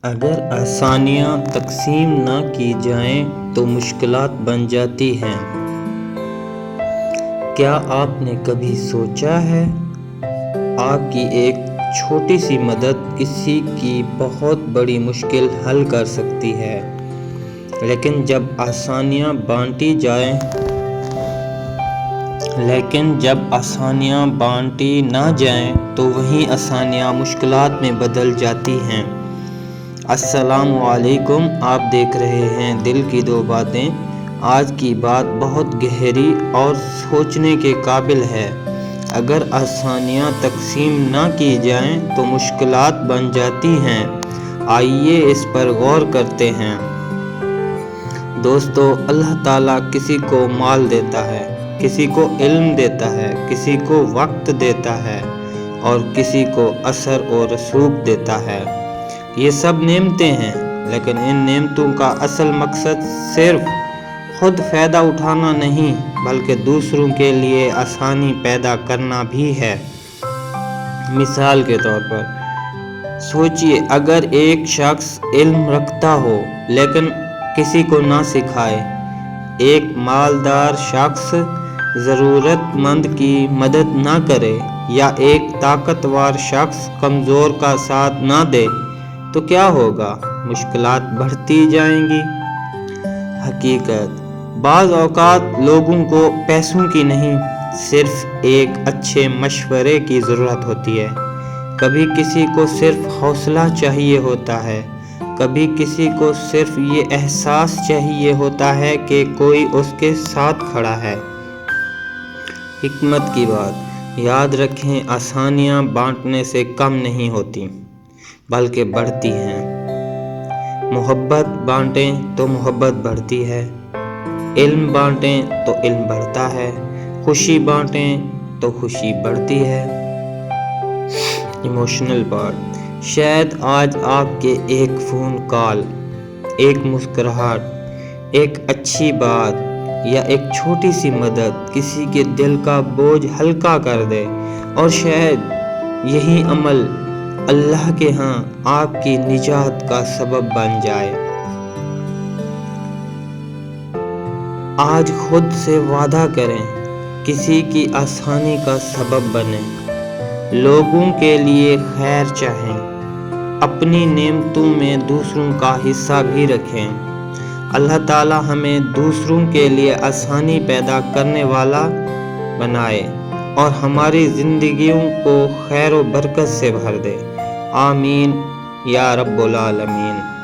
اگر آسانیاں تقسیم نہ کی جائیں تو مشکلات بن جاتی ہیں۔ کیا آپ نے کبھی سوچا ہے آپ کی ایک چھوٹی سی مدد کسی کی بہت بڑی مشکل حل کر سکتی ہے؟ لیکن جب آسانیاں بانٹی نہ جائیں تو وہی آسانیاں مشکلات میں بدل جاتی ہیں۔ السلام علیکم، آپ دیکھ رہے ہیں دل کی دو باتیں۔ آج کی بات بہت گہری اور سوچنے کے قابل ہے۔ اگر آسانیاں تقسیم نہ کی جائیں تو مشکلات بن جاتی ہیں۔ آئیے اس پر غور کرتے ہیں۔ دوستو، اللہ تعالیٰ کسی کو مال دیتا ہے، کسی کو علم دیتا ہے، کسی کو وقت دیتا ہے اور کسی کو اثر و رسوخ دیتا ہے۔ یہ سب نعمتیں ہیں، لیکن ان نعمتوں کا اصل مقصد صرف خود فائدہ اٹھانا نہیں بلکہ دوسروں کے لیے آسانی پیدا کرنا بھی ہے۔ مثال کے طور پر سوچئے، اگر ایک شخص علم رکھتا ہو لیکن کسی کو نہ سکھائے، ایک مالدار شخص ضرورت مند کی مدد نہ کرے یا ایک طاقتور شخص کمزور کا ساتھ نہ دے تو کیا ہوگا؟ مشکلات بڑھتی جائیں گی۔ حقیقت، بعض اوقات لوگوں کو پیسوں کی نہیں، صرف ایک اچھے مشورے کی ضرورت ہوتی ہے۔ کبھی کسی کو صرف حوصلہ چاہیے ہوتا ہے، کبھی کسی کو صرف یہ احساس چاہیے ہوتا ہے کہ کوئی اس کے ساتھ کھڑا ہے۔ حکمت کی بات یاد رکھیں، آسانیاں بانٹنے سے کم نہیں ہوتی بلکہ بڑھتی ہیں۔ محبت بانٹیں تو محبت بڑھتی ہے، علم بانٹیں تو علم بڑھتا ہے، خوشی بانٹیں تو خوشی بڑھتی ہے۔ ایموشنل پارٹ، شاید آج آپ کے ایک فون کال، ایک مسکراہٹ، ایک اچھی بات یا ایک چھوٹی سی مدد کسی کے دل کا بوجھ ہلکا کر دے، اور شاید یہی عمل اللہ کے ہاں آپ کی نجات کا سبب بن جائے۔ آج خود سے وعدہ کریں، کسی کی آسانی کا سبب بنیں، لوگوں کے لیے خیر چاہیں، اپنی نعمتوں میں دوسروں کا حصہ بھی رکھیں۔ اللہ تعالیٰ ہمیں دوسروں کے لیے آسانی پیدا کرنے والا بنائے اور ہماری زندگیوں کو خیر و برکت سے بھر دے۔ آمین یا رب العالمین۔